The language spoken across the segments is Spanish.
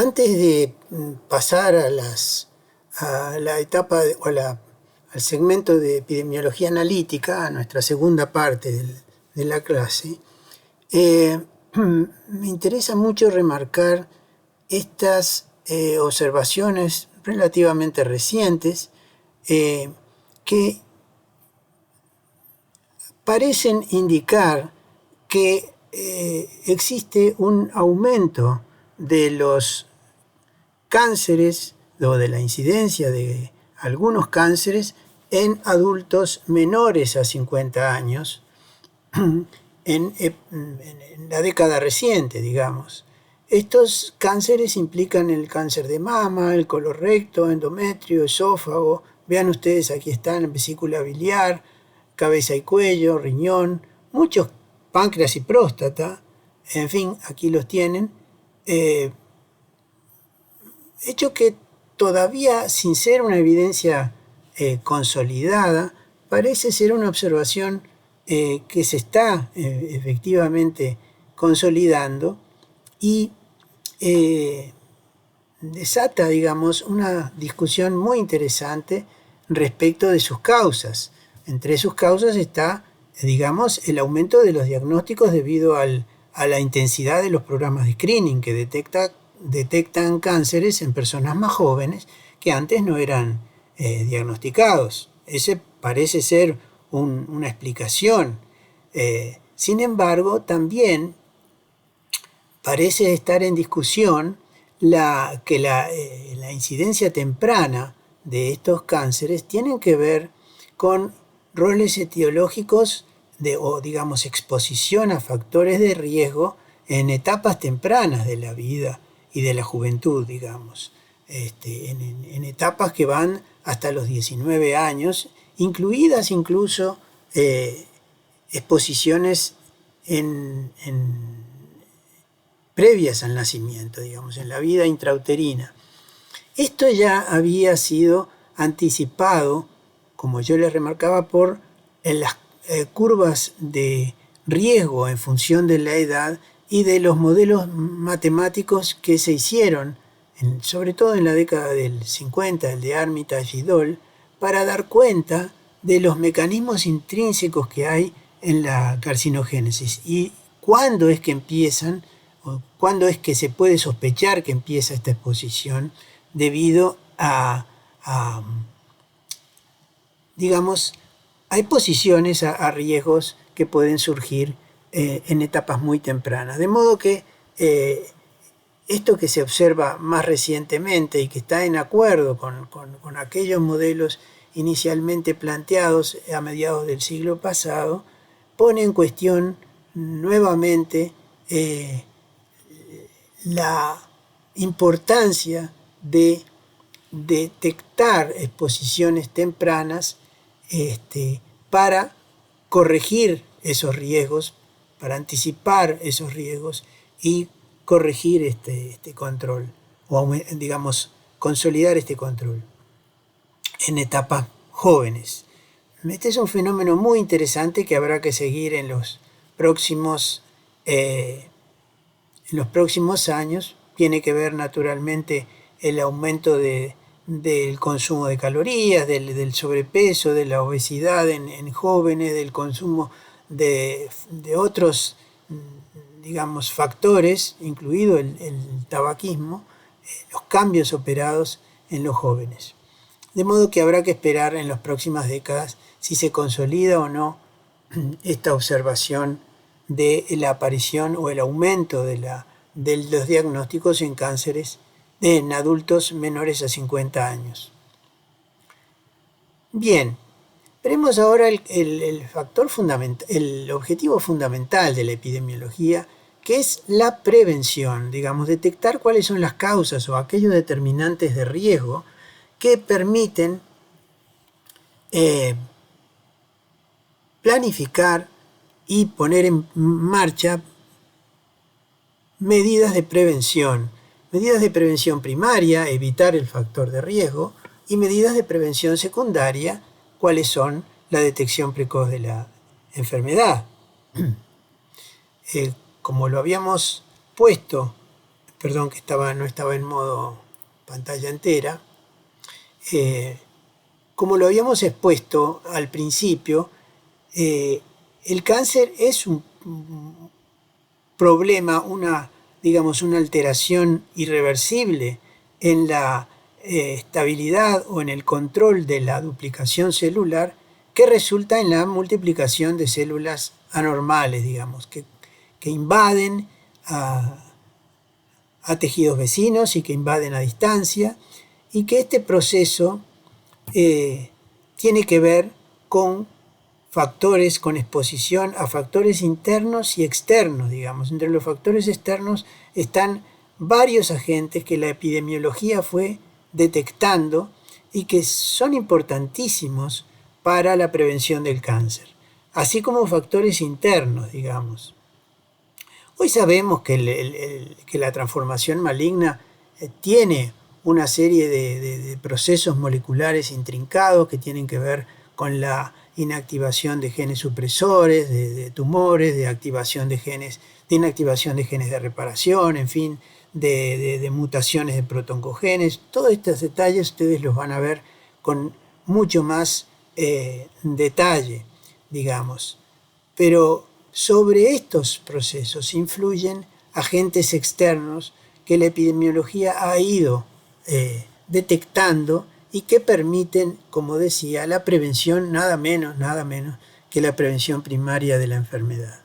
Antes de pasar a la etapa al segmento de epidemiología analítica, a nuestra segunda parte de la clase, me interesa mucho remarcar estas observaciones relativamente recientes que parecen indicar que existe un aumento de los cánceres o de la incidencia de algunos cánceres en adultos menores a 50 años en la década reciente, digamos. Estos cánceres implican el cáncer de mama, el colorecto, endometrio, esófago. Vean ustedes, aquí están, vesícula biliar, cabeza y cuello, riñón, muchos páncreas y próstata, en fin, aquí los tienen. Hecho que todavía, sin ser una evidencia consolidada, parece ser una observación que se está efectivamente consolidando y desata, digamos, una discusión muy interesante respecto de sus causas. Entre sus causas está, digamos, el aumento de los diagnósticos debido a la intensidad de los programas de screening que detectan cánceres en personas más jóvenes que antes no eran diagnosticados. Ese parece ser una explicación. Sin embargo, también parece estar en discusión que la incidencia temprana de estos cánceres tienen que ver con roles etiológicos o digamos exposición a factores de riesgo en etapas tempranas de la vida y de la juventud, digamos, en etapas que van hasta los 19 años, incluidas incluso exposiciones previas al nacimiento, digamos, en la vida intrauterina. Esto ya había sido anticipado, como yo les remarcaba, por las curvas de riesgo en función de la edad y de los modelos matemáticos que se hicieron, sobre todo en la década del 50, el de Armitage y Doll, para dar cuenta de los mecanismos intrínsecos que hay en la carcinogénesis y cuándo es que empiezan, o cuándo es que se puede sospechar que empieza esta exposición debido a digamos, a exposiciones a riesgos que pueden surgir en etapas muy tempranas. De modo que esto que se observa más recientemente y que está en acuerdo con aquellos modelos inicialmente planteados a mediados del siglo pasado, pone en cuestión nuevamente la importancia de detectar exposiciones tempranas para corregir esos riesgos, para anticipar esos riesgos y corregir este control, o digamos, consolidar este control en etapas jóvenes. Este es un fenómeno muy interesante que habrá que seguir en los próximos años. Tiene que ver naturalmente el aumento del consumo de calorías, del sobrepeso, de la obesidad en jóvenes, del consumo de otros, digamos, factores, incluido el tabaquismo, los cambios operados en los jóvenes. De modo que habrá que esperar en las próximas décadas si se consolida o no esta observación de la aparición o el aumento de los diagnósticos en cánceres en adultos menores a 50 años. Bien, veremos ahora el factor fundamental, el objetivo fundamental de la epidemiología, que es la prevención, digamos, detectar cuáles son las causas o aquellos determinantes de riesgo que permiten planificar y poner en marcha medidas de prevención primaria, evitar el factor de riesgo, y medidas de prevención secundaria, cuáles son la detección precoz de la enfermedad. Como lo habíamos puesto perdón, que no estaba en modo pantalla entera. Como lo habíamos expuesto al principio, el cáncer es un problema, digamos, una alteración irreversible en la estabilidad o en el control de la duplicación celular que resulta en la multiplicación de células anormales, digamos, que invaden a tejidos vecinos y que invaden a distancia, y que este proceso tiene que ver con factores, con exposición a factores internos y externos, digamos. Entre los factores externos están varios agentes que la epidemiología fue detectando y que son importantísimos para la prevención del cáncer, así como factores internos, digamos. Hoy sabemos que la transformación maligna tiene una serie de procesos moleculares intrincados que tienen que ver con la inactivación de genes supresores, de tumores, de inactivación de genes de reparación, en fin, de mutaciones de protoncogenes. Todos estos detalles ustedes los van a ver con mucho más detalle, digamos. Pero sobre estos procesos influyen agentes externos que la epidemiología ha ido detectando y que permiten, como decía, la prevención, nada menos que la prevención primaria de la enfermedad.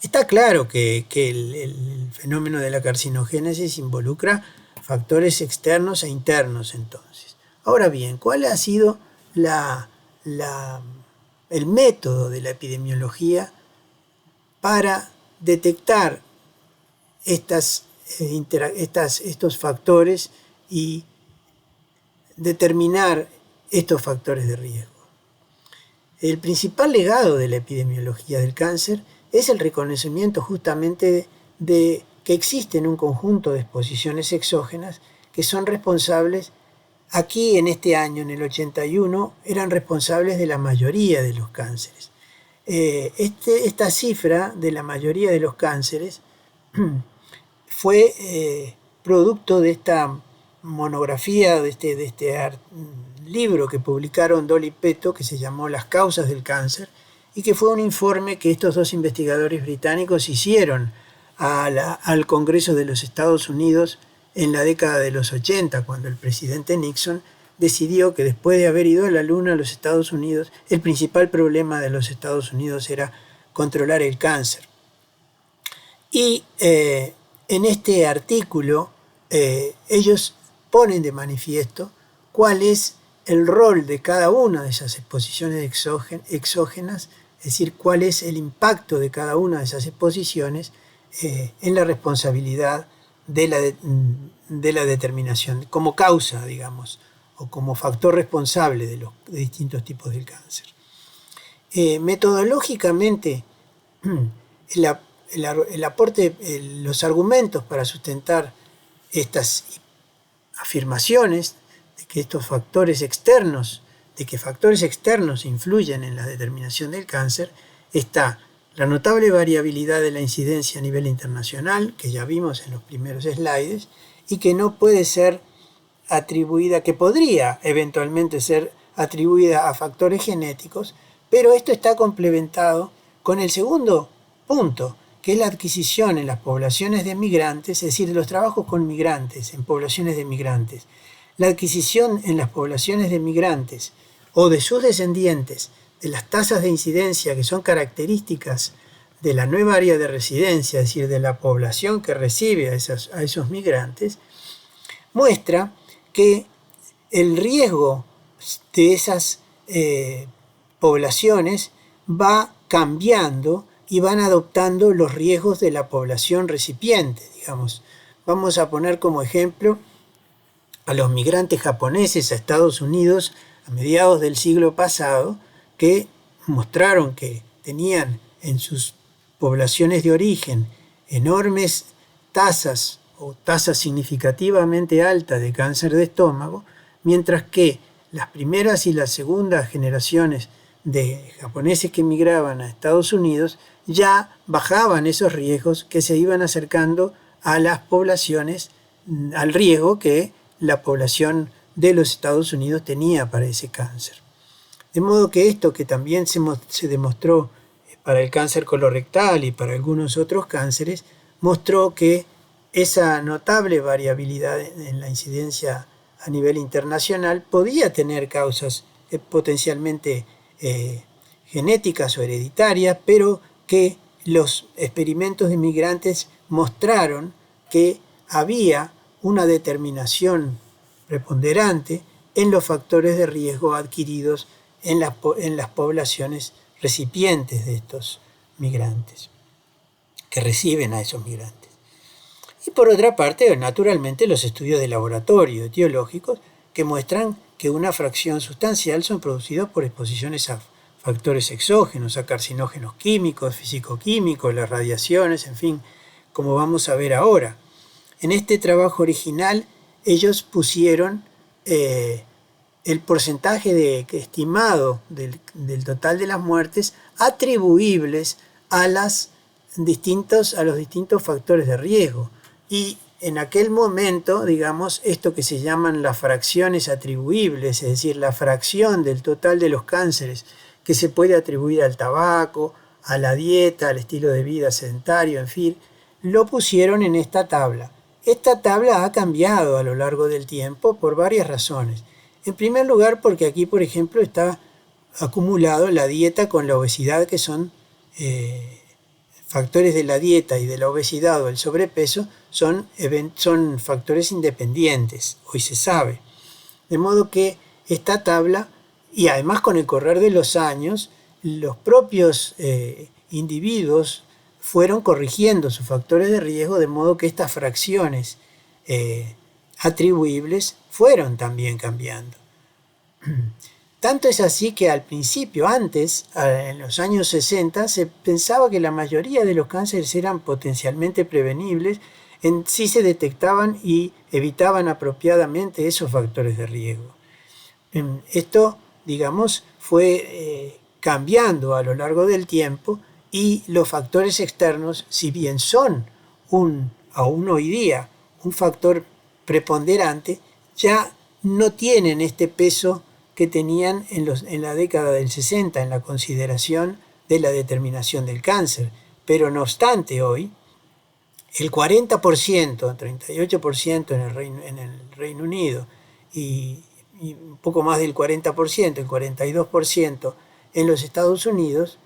Está claro que el fenómeno de la carcinogénesis involucra factores externos e internos entonces. Ahora bien, ¿cuál ha sido el método de la epidemiología para detectar estos factores y determinar estos factores de riesgo? El principal legado de la epidemiología del cáncer es el reconocimiento justamente de que existen un conjunto de exposiciones exógenas que son responsables, aquí en este año, en el 81, eran responsables de la mayoría de los cánceres. Esta cifra de la mayoría de los cánceres fue producto de esta monografía, de este libro que publicaron Dolly Petto, que se llamó Las causas del cáncer, y que fue un informe que estos dos investigadores británicos hicieron al Congreso de los Estados Unidos en la década de los 80, cuando el presidente Nixon decidió que después de haber ido a la Luna a los Estados Unidos, el principal problema de los Estados Unidos era controlar el cáncer. Y en este artículo ellos ponen de manifiesto cuál es el rol de cada una de esas exposiciones exógenas, es decir, cuál es el impacto de cada una de esas exposiciones en la responsabilidad de la determinación, como causa, digamos, o como factor responsable de distintos tipos de cáncer. Metodológicamente, los argumentos para sustentar estas afirmaciones de que factores externos influyen en la determinación del cáncer, está la notable variabilidad de la incidencia a nivel internacional, que ya vimos en los primeros slides, y que no puede ser atribuida, que podría eventualmente ser atribuida a factores genéticos, pero esto está complementado con el segundo punto, que es la adquisición en las poblaciones de migrantes, es decir, de los trabajos con migrantes, en poblaciones de migrantes. La adquisición en las poblaciones de migrantes o de sus descendientes de las tasas de incidencia que son características de la nueva área de residencia, es decir, de la población que recibe a esos migrantes, muestra que el riesgo de esas poblaciones va cambiando y van adoptando los riesgos de la población recipiente, digamos. Vamos a poner como ejemplo a los migrantes japoneses a Estados Unidos a mediados del siglo pasado, que mostraron que tenían en sus poblaciones de origen enormes tasas o tasas significativamente altas de cáncer de estómago, mientras que las primeras y las segundas generaciones de japoneses que emigraban a Estados Unidos ya bajaban esos riesgos, que se iban acercando a las poblaciones, al riesgo que la población de los Estados Unidos tenía para ese cáncer. De modo que esto, que también se demostró para el cáncer colorectal y para algunos otros cánceres, mostró que esa notable variabilidad en la incidencia a nivel internacional podía tener causas potencialmente genéticas o hereditarias, pero que los experimentos de migrantes mostraron que había una determinación preponderante en los factores de riesgo adquiridos en las poblaciones recipientes de estos migrantes, que reciben a esos migrantes. Y por otra parte, naturalmente, los estudios de laboratorio etiológicos que muestran que una fracción sustancial son producidos por exposiciones a factores exógenos, a carcinógenos químicos, físico-químicos, las radiaciones, en fin, como vamos a ver ahora. En este trabajo original, ellos pusieron el porcentaje estimado del total de las muertes atribuibles a los distintos factores de riesgo. Y en aquel momento, digamos, esto que se llaman las fracciones atribuibles, es decir, la fracción del total de los cánceres que se puede atribuir al tabaco, a la dieta, al estilo de vida sedentario, en fin, lo pusieron en esta tabla. Esta tabla ha cambiado a lo largo del tiempo por varias razones. En primer lugar, porque aquí, por ejemplo, está acumulado la dieta con la obesidad, que son factores de la dieta y de la obesidad o el sobrepeso, son factores independientes, hoy se sabe. De modo que esta tabla, y además con el correr de los años, los propios individuos fueron corrigiendo sus factores de riesgo, de modo que estas fracciones atribuibles fueron también cambiando. Tanto es así que al principio, antes, en los años 60, se pensaba que la mayoría de los cánceres eran potencialmente prevenibles si se detectaban y evitaban apropiadamente esos factores de riesgo. Esto, digamos, fue cambiando a lo largo del tiempo, y los factores externos, si bien son aún hoy día un factor preponderante, ya no tienen este peso que tenían en la década del 60 en la consideración de la determinación del cáncer. Pero no obstante, hoy el 40%, 38% en el Reino Unido y un poco más del 40%, el 42% en los Estados Unidos,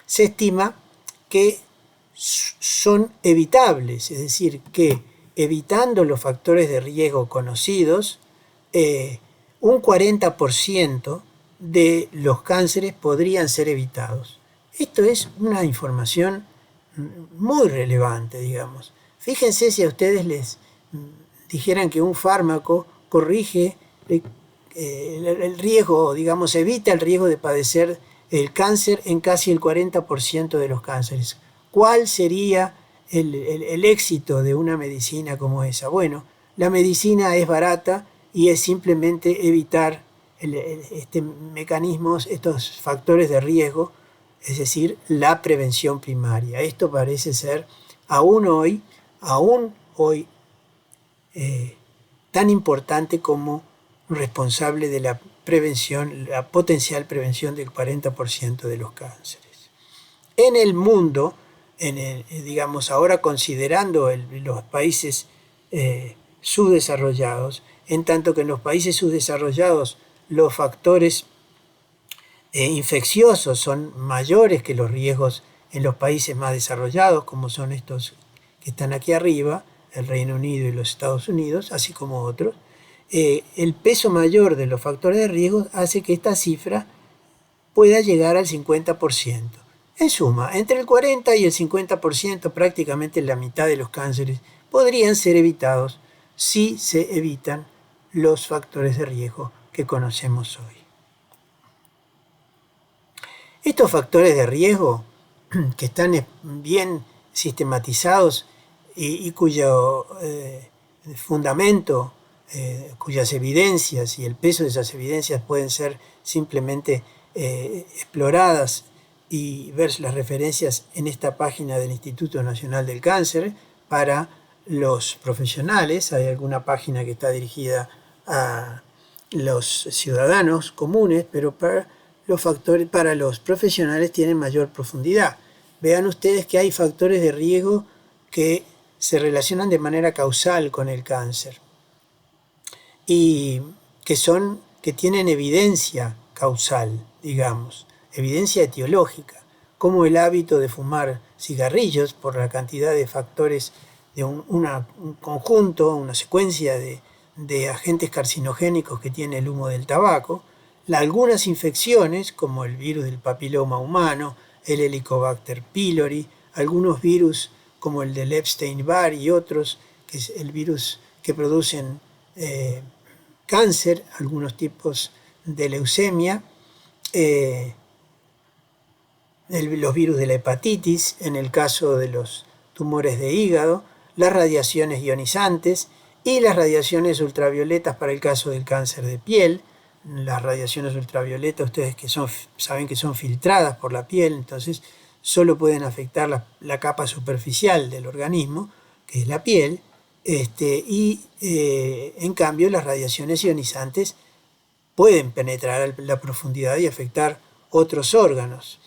se estima que son evitables, es decir, que evitando los factores de riesgo conocidos, un 40% de los cánceres podrían ser evitados. Esto es una información muy relevante, digamos. Fíjense si a ustedes les dijeran que un fármaco corrige el riesgo, digamos, evita el riesgo de padecer el cáncer en casi el 40% de los cánceres. ¿Cuál sería el éxito de una medicina como esa? Bueno, la medicina es barata y es simplemente evitar estos factores de riesgo, es decir, la prevención primaria. Esto parece ser aún hoy, tan importante como responsable de la prevención, la potencial prevención del 40% de los cánceres. En el mundo, digamos ahora considerando los países subdesarrollados, en tanto que en los países subdesarrollados los factores infecciosos son mayores que los riesgos en los países más desarrollados, como son estos que están aquí arriba, el Reino Unido y los Estados Unidos, así como otros. El peso mayor de los factores de riesgo hace que esta cifra pueda llegar al 50%. En suma, entre el 40 y el 50%, prácticamente la mitad de los cánceres, podrían ser evitados si se evitan los factores de riesgo que conocemos hoy. Estos factores de riesgo, que están bien sistematizados y cuyo fundamento, cuyas evidencias y el peso de esas evidencias pueden ser simplemente exploradas y ver las referencias en esta página del Instituto Nacional del Cáncer para los profesionales. Hay alguna página que está dirigida a los ciudadanos comunes, pero para los profesionales tienen mayor profundidad. Vean ustedes que hay factores de riesgo que se relacionan de manera causal con el cáncer y que tienen evidencia causal, digamos, evidencia etiológica, como el hábito de fumar cigarrillos por la cantidad de factores de un conjunto, una secuencia de agentes carcinogénicos que tiene el humo del tabaco, algunas infecciones como el virus del papiloma humano, el Helicobacter pylori, algunos virus como el del Epstein-Barr y otros, que es el virus que producen cáncer, algunos tipos de leucemia, los virus de la hepatitis, en el caso de los tumores de hígado, las radiaciones ionizantes y las radiaciones ultravioletas para el caso del cáncer de piel. Las radiaciones ultravioletas, ustedes saben que son filtradas por la piel, entonces solo pueden afectar la capa superficial del organismo, que es la piel, en cambio las radiaciones ionizantes pueden penetrar a la profundidad y afectar otros órganos.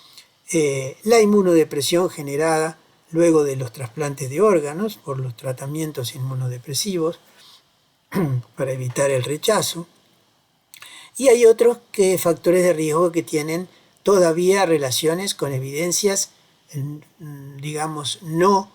La inmunodepresión generada luego de los trasplantes de órganos por los tratamientos inmunodepresivos para evitar el rechazo. Y hay otros factores de riesgo que tienen todavía relaciones con evidencias, digamos, no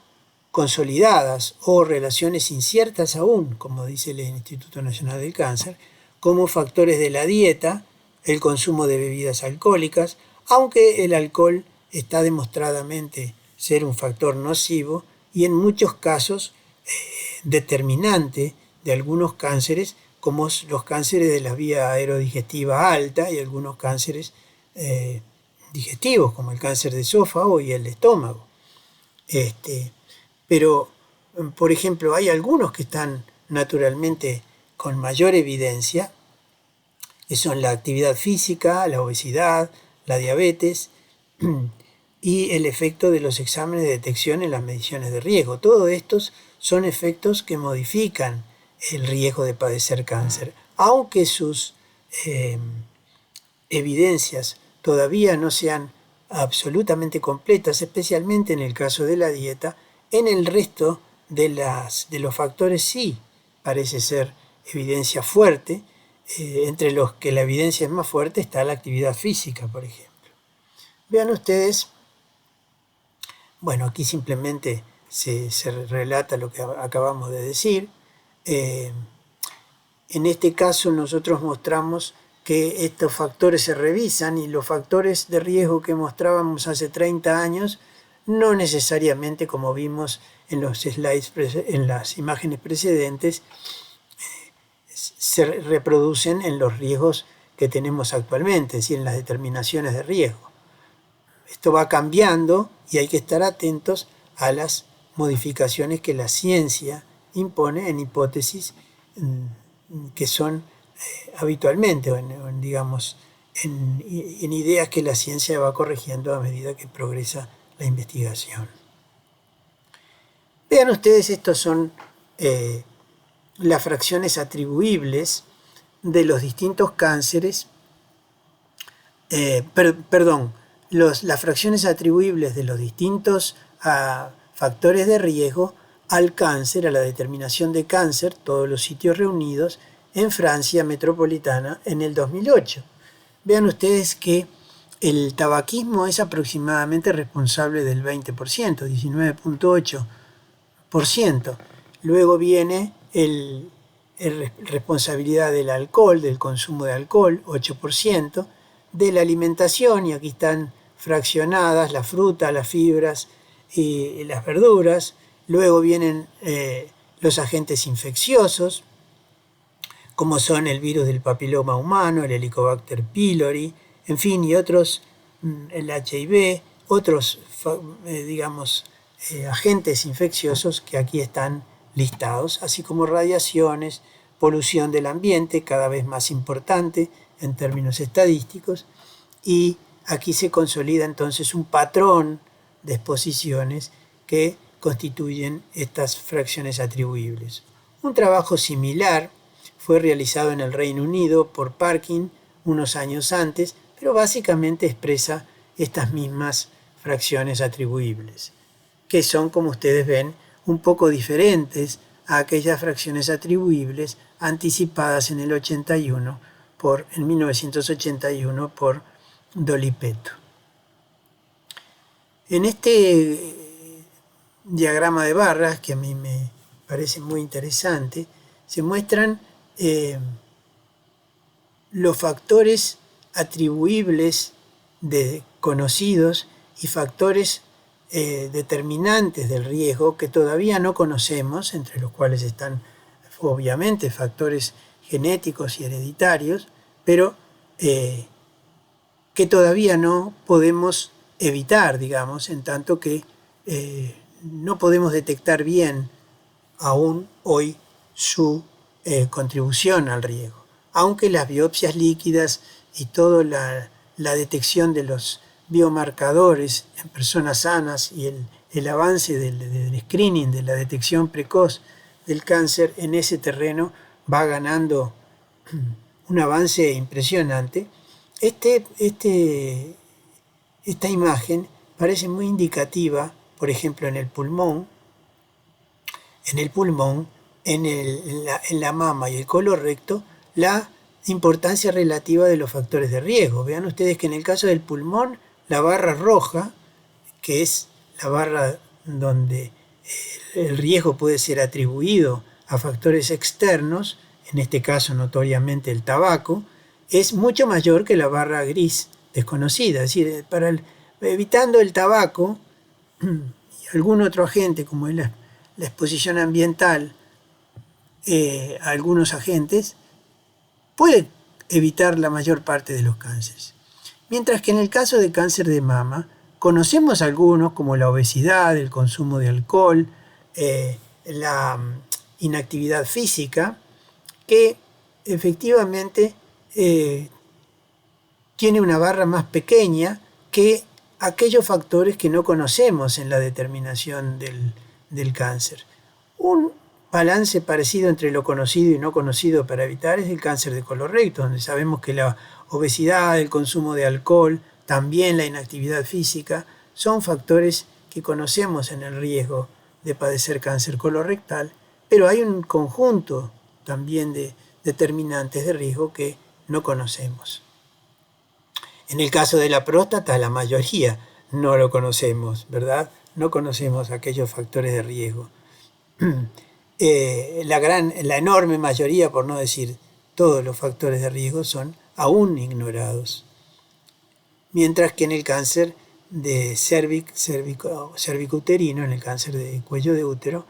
consolidadas o relaciones inciertas aún, como dice el Instituto Nacional del Cáncer, como factores de la dieta, el consumo de bebidas alcohólicas, aunque el alcohol está demostradamente ser un factor nocivo y en muchos casos determinante de algunos cánceres, como los cánceres de la vía aerodigestiva alta y algunos cánceres digestivos, como el cáncer de esófago y el de estómago. Pero, por ejemplo, hay algunos que están naturalmente con mayor evidencia, que son la actividad física, la obesidad, la diabetes y el efecto de los exámenes de detección en las mediciones de riesgo. Todos estos son efectos que modifican el riesgo de padecer cáncer, aunque sus evidencias todavía no sean absolutamente completas, especialmente en el caso de la dieta. En el resto de los factores sí parece ser evidencia fuerte. Entre los que la evidencia es más fuerte está la actividad física, por ejemplo. Vean ustedes, bueno, aquí simplemente se relata lo que acabamos de decir. En este caso nosotros mostramos que estos factores se revisan y los factores de riesgo que mostrábamos hace 30 años no necesariamente, como vimos en los slides, en las imágenes precedentes, se reproducen en los riesgos que tenemos actualmente, es decir, en las determinaciones de riesgo. Esto va cambiando y hay que estar atentos a las modificaciones que la ciencia impone en hipótesis que son habitualmente, digamos, en ideas que la ciencia va corrigiendo a medida que progresa la investigación. Vean ustedes, estos son las fracciones atribuibles de los distintos cánceres, las fracciones atribuibles de los distintos factores de riesgo al cáncer, a la determinación de cáncer, todos los sitios reunidos en Francia metropolitana en el 2008. Vean ustedes que el tabaquismo es aproximadamente responsable del 20%, 19.8%. Luego viene responsabilidad del alcohol, del consumo de alcohol, 8%, de la alimentación, y aquí están fraccionadas las frutas, las fibras y las verduras. Luego vienen los agentes infecciosos, como son el virus del papiloma humano, el Helicobacter pylori, en fin, y otros, el HIV, otros, agentes infecciosos que aquí están listados, así como radiaciones, polución del ambiente, cada vez más importante en términos estadísticos, y aquí se consolida entonces un patrón de exposiciones que constituyen estas fracciones atribuibles. Un trabajo similar fue realizado en el Reino Unido por Parkin unos años antes, pero básicamente expresa estas mismas fracciones atribuibles, que son, como ustedes ven, un poco diferentes a aquellas fracciones atribuibles anticipadas en 1981 por Dolipeto. En este diagrama de barras, que a mí me parece muy interesante, se muestran los factores atribuibles conocidos y factores determinantes del riesgo que todavía no conocemos, entre los cuales están obviamente factores genéticos y hereditarios, pero que todavía no podemos evitar, digamos, en tanto que no podemos detectar bien aún hoy su contribución al riesgo. Aunque las biopsias líquidas y toda la detección de los biomarcadores en personas sanas y el avance del screening, de la detección precoz del cáncer en ese terreno va ganando un avance impresionante, esta imagen parece muy indicativa, por ejemplo, en el pulmón, en la mama y el colorecto, la importancia relativa de los factores de riesgo. Vean ustedes que en el caso del pulmón, la barra roja, que es la barra donde el riesgo puede ser atribuido a factores externos, en este caso notoriamente el tabaco, es mucho mayor que la barra gris desconocida. Es decir, evitando el tabaco y algún otro agente como es la exposición ambiental a algunos agentes, puede evitar la mayor parte de los cánceres. Mientras que en el caso de cáncer de mama, conocemos algunos como la obesidad, el consumo de alcohol, la inactividad física, que efectivamente tiene una barra más pequeña que aquellos factores que no conocemos en la determinación del cáncer. Un balance parecido entre lo conocido y no conocido para evitar es el cáncer de colorecto, donde sabemos que la obesidad, el consumo de alcohol, también la inactividad física, son factores que conocemos en el riesgo de padecer cáncer colorectal, pero hay un conjunto también de determinantes de riesgo que no conocemos. En el caso de la próstata, la mayoría no lo conocemos, ¿verdad? No conocemos aquellos factores de riesgo. La enorme mayoría, por no decir todos los factores de riesgo, son aún ignorados. Mientras que en el cáncer de cervicouterino, en el cáncer de cuello de útero,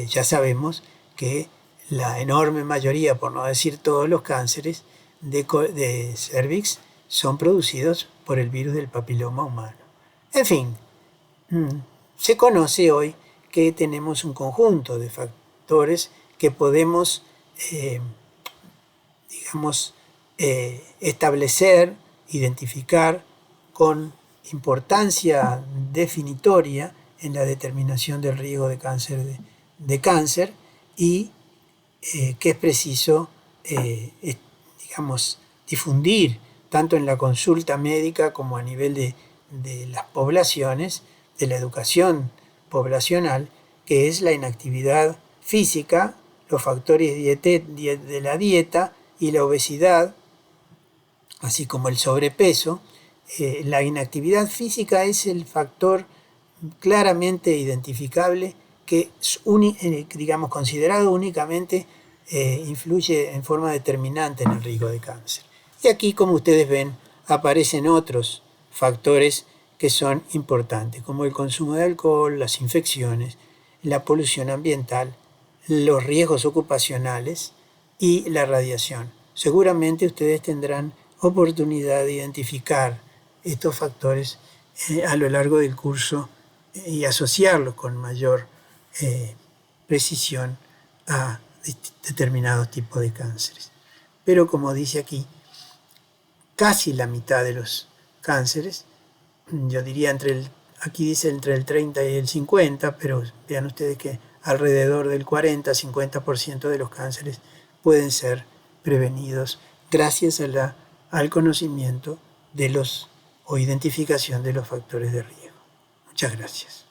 ya sabemos que la enorme mayoría, por no decir todos los cánceres de cervix, son producidos por el virus del papiloma humano. En fin, se conoce hoy que tenemos un conjunto de factores que podemos, establecer, identificar con importancia definitoria en la determinación del riesgo de cáncer y que es preciso, difundir tanto en la consulta médica como a nivel de las poblaciones, de la educación poblacional, que es la inactividad física, los factores de la dieta y la obesidad, así como el sobrepeso. La inactividad física es el factor claramente identificable que es considerado únicamente influye en forma determinante en el riesgo de cáncer. Y aquí, como ustedes ven, aparecen otros factores que son importantes, como el consumo de alcohol, las infecciones, la polución ambiental, los riesgos ocupacionales y la radiación. Seguramente ustedes tendrán oportunidad de identificar estos factores a lo largo del curso y asociarlos con mayor precisión a determinados tipos de cánceres. Pero como dice aquí, casi la mitad de los cánceres, yo diría aquí dice entre el 30 y el 50, pero vean ustedes que alrededor del 40-50% de los cánceres pueden ser prevenidos gracias al conocimiento de los o identificación de los factores de riesgo. Muchas gracias.